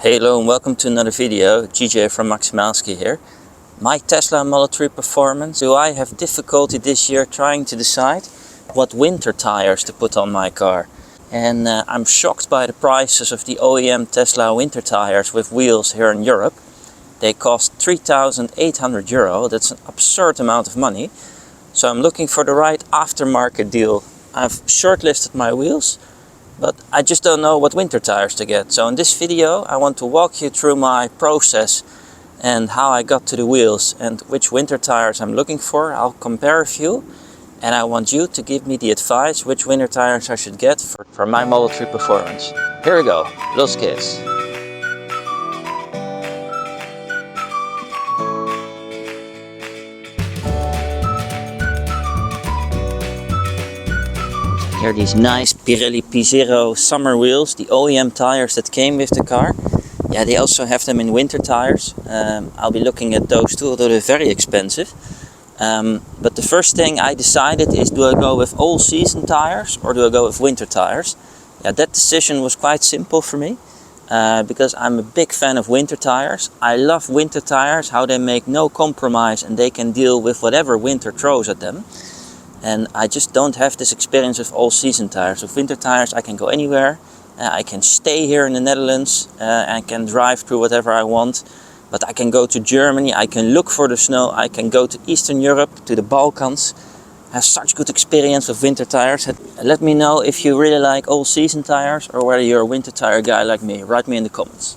Hello and welcome to another video. GJ from Maximalski here. My Tesla Model 3 Performance. Do I have difficulty this year trying to decide what winter tires to put on my car? And I'm shocked by the prices of the OEM Tesla winter tires with wheels here in Europe. They cost €3,800. That's an absurd amount of money. So I'm looking for the right aftermarket deal. I've shortlisted my wheels, but I just don't know what winter tires to get. So in this video I want to walk you through my process and how I got to the wheels and which winter tires I'm looking for. I'll compare a few and I want you to give me the advice which winter tires I should get for my Model 3 Performance. Here we go, los kids. Here are these nice Pirelli P Zero summer wheels, the OEM tires that came with the car. Yeah, they also have them in winter tires. I'll be looking at those too, although they're very expensive. But the first thing I decided is, do I go with all season tires or do I go with winter tires? Yeah, that decision was quite simple for me because I'm a big fan of winter tires. I love winter tires, how they make no compromise and they can deal with whatever winter throws at them. And I just don't have this experience with all season tires. With winter tires I can go anywhere. I can stay here in the Netherlands and can drive through whatever I want. But I can go to Germany, I can look for the snow, I can go to Eastern Europe, to the Balkans. I have such good experience with winter tires. Let me know if you really like all season tires or whether you're a winter tire guy like me. Write me in the comments.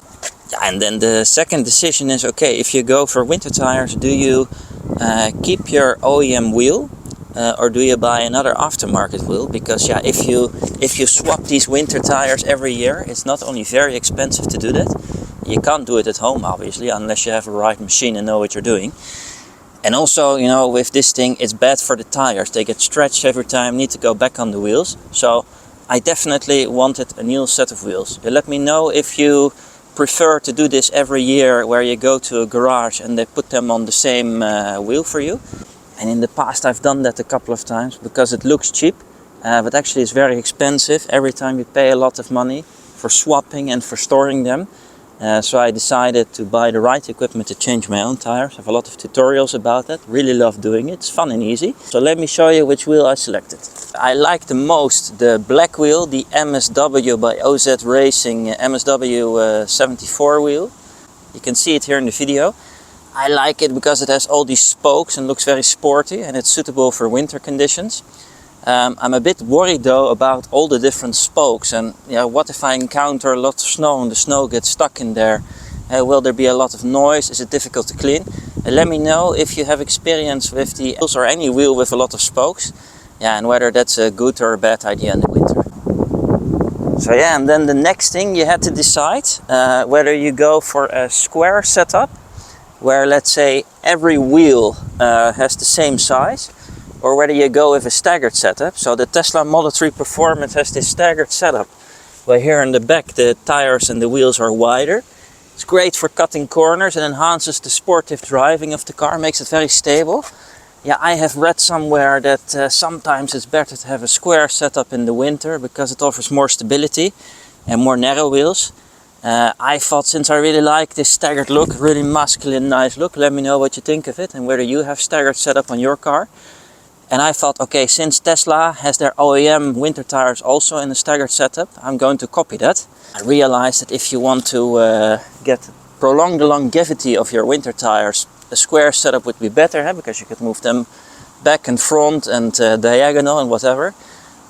Yeah, and then the second decision is, okay, if you go for winter tires, do you keep your OEM wheel? Or do you buy another aftermarket wheel? Because yeah, if you swap these winter tires every year, it's not only very expensive to do that, you can't do it at home obviously, unless you have a right machine and know what you're doing. And also, you know, with this thing, it's bad for the tires. They get stretched every time, need to go back on the wheels. So I definitely wanted a new set of wheels. Let me know if you prefer to do this every year, where you go to a garage and they put them on the same wheel for you. And in the past I've done that a couple of times because it looks cheap, but actually it's very expensive. Every time you pay a lot of money for swapping and for storing them. So I decided to buy the right equipment to change my own tires. I have a lot of tutorials about that. Really love doing it. It's fun and easy. So let me show you which wheel I selected. I like the most the black wheel, the MSW by OZ Racing MSW 74 wheel. You can see it here in the video. I like it because it has all these spokes and looks very sporty and it's suitable for winter conditions. I'm a bit worried though about all the different spokes and what if I encounter a lot of snow and the snow gets stuck in there? Will there be a lot of noise? Is it difficult to clean? Let me know if you have experience with the wheels or any wheel with a lot of spokes. Yeah, and whether that's a good or a bad idea in the winter. So yeah, and then the next thing you had to decide whether you go for a square setup, where let's say every wheel has the same size, or whether you go with a staggered setup. So the Tesla Model 3 Performance has this staggered setup, where here in the back the tires and the wheels are wider. It's great for cutting corners and enhances the sportive driving of the car, makes it very stable. Yeah, I have read somewhere that sometimes it's better to have a square setup in the winter because it offers more stability and more narrow wheels. I thought, since I really like this staggered look, really masculine, nice look, let me know what you think of it and whether you have staggered setup on your car. And I thought, okay, since Tesla has their OEM winter tires also in the staggered setup, I'm going to copy that. I realized that if you want to prolong the longevity of your winter tires, a square setup would be better, because you could move them back and front and diagonal and whatever.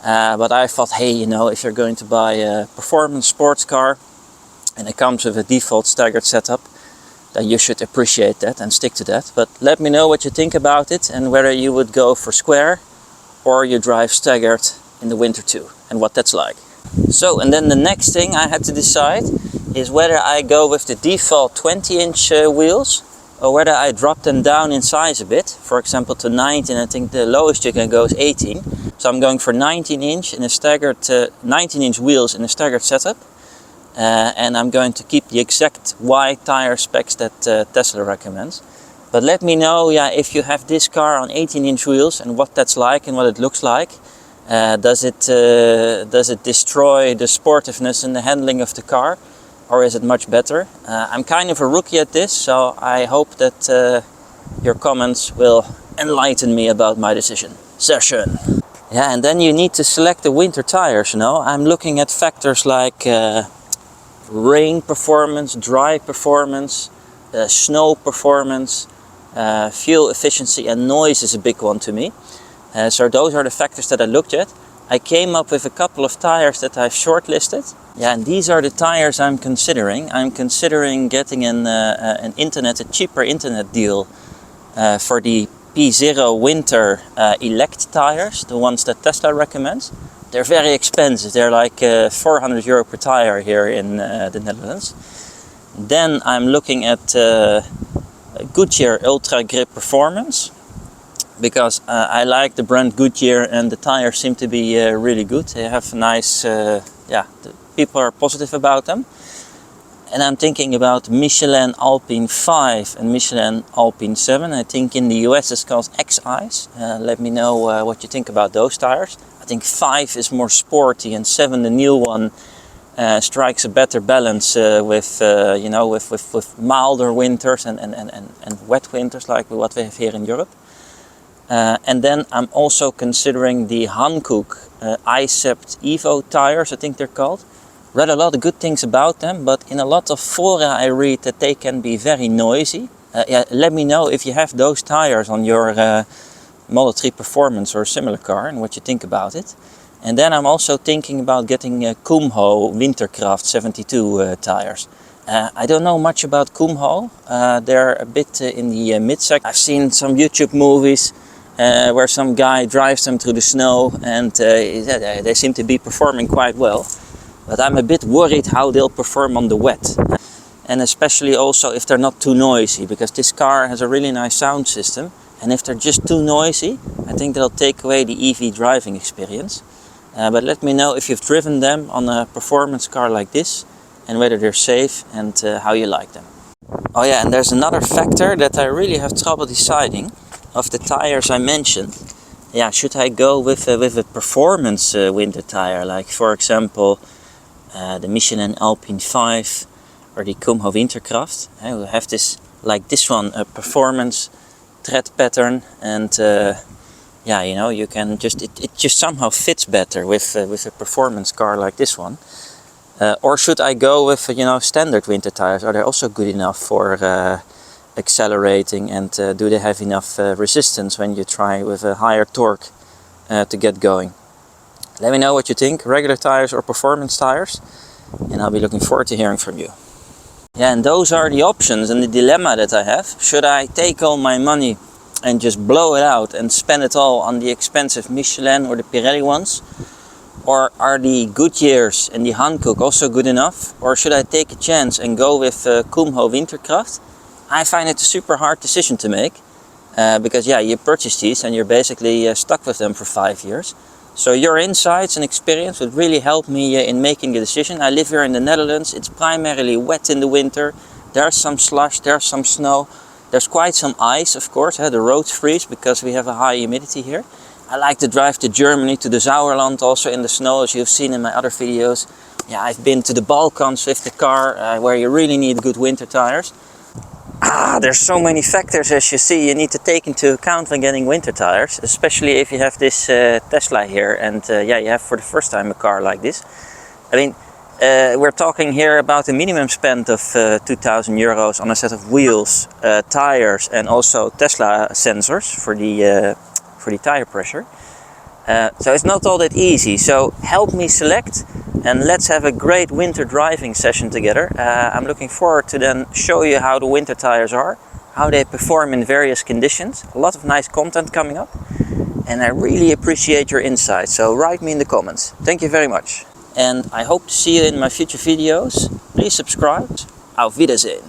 But I thought, hey, you know, if you're going to buy a performance sports car, and it comes with a default staggered setup, then you should appreciate that and stick to that. But let me know what you think about it and whether you would go for square or you drive staggered in the winter too, and what that's like. So, and then the next thing I had to decide is whether I go with the default 20-inch wheels or whether I drop them down in size a bit. For example, to 19, I think the lowest you can go is 18. So I'm going for 19-inch in a staggered 19-inch wheels in a staggered setup. And I'm going to keep the exact wide tire specs that Tesla recommends. But let me know, yeah, if you have this car on 18-inch wheels and what that's like and what it looks like. Does it destroy the sportiveness and the handling of the car? or is it much better? I'm kind of a rookie at this, so I hope that your comments will enlighten me about my decision. Session. Yeah, and then you need to select the winter tires, you know. I'm looking at factors like rain performance, dry performance, snow performance, fuel efficiency, and noise is a big one to me. So those are the factors that I looked at. I came up with a couple of tires that I've shortlisted. Yeah, and these are the tires I'm considering. I'm considering getting a cheaper internet deal for the P Zero Winter elect tires, the ones that Tesla recommends. They're very expensive. They're like €400 per tire here in the Netherlands. Then I'm looking at Goodyear UltraGrip Performance, because I like the brand Goodyear and the tires seem to be really good. They have nice, people are positive about them. And I'm thinking about Michelin Alpin 5 and Michelin Alpin 7. I think in the US it's called XIs. Let me know what you think about those tires. I think 5 is more sporty and 7, the new one, strikes a better balance with milder winters and wet winters like what we have here in Europe. And then I'm also considering the Hankook cept Evo tires, I think they're called. Read a lot of good things about them, but in a lot of fora I read that they can be very noisy. Let me know if you have those tires on your Model 3 Performance or similar car and what you think about it. And then I'm also thinking about getting Kumho Wintercraft 72 tires. I don't know much about Kumho. They're a bit in the mid-sec. I've seen some YouTube movies where some guy drives them through the snow and they seem to be performing quite well. But I'm a bit worried how they'll perform on the wet. And especially also if they're not too noisy, because this car has a really nice sound system. And if they're just too noisy, I think they'll take away the EV driving experience. But let me know if you've driven them on a performance car like this and whether they're safe and how you like them. Oh yeah, and there's another factor that I really have trouble deciding of the tires I mentioned. Yeah, should I go with a performance winter tire, like for example the Michelin Alpin 5 or the Kumho Wintercraft? We have this, like this one, a performance tread pattern, and you can just it just somehow fits better with a performance car like this one. Or should I go with standard winter tires? Are they also good enough for accelerating, and do they have enough resistance when you try with a higher torque to get going? Let me know what you think, regular tires or performance tires, and I'll be looking forward to hearing from you. Yeah, and those are the options and the dilemma that I have. Should I take all my money and just blow it out and spend it all on the expensive Michelin or the Pirelli ones? Or are the Goodyears and the Hankook also good enough? Or should I take a chance and go with Kumho Wintercraft? I find it a super hard decision to make. Because you purchase these and you're basically stuck with them for 5 years. So your insights and experience would really help me in making a decision. I live here in the Netherlands. It's primarily wet in the winter. There's some slush, there's some snow. There's quite some ice, of course. The roads freeze because we have a high humidity here. I like to drive to Germany, to the Sauerland, also in the snow, as you've seen in my other videos. Yeah, I've been to the Balkans with the car, where you really need good winter tires. There's so many factors, as you see, you need to take into account when getting winter tires, especially if you have this Tesla here, and you have for the first time a car like this. I mean, we're talking here about a minimum spend of €2,000 on a set of wheels, tires, and also Tesla sensors for the tire pressure. So it's not all that easy. So help me select, and let's have a great winter driving session together. I'm looking forward to then show you how the winter tires are, how they perform in various conditions. A lot of nice content coming up, and I really appreciate your insights. So write me in the comments. Thank you very much. And I hope to see you in my future videos. Please subscribe. Auf Wiedersehen.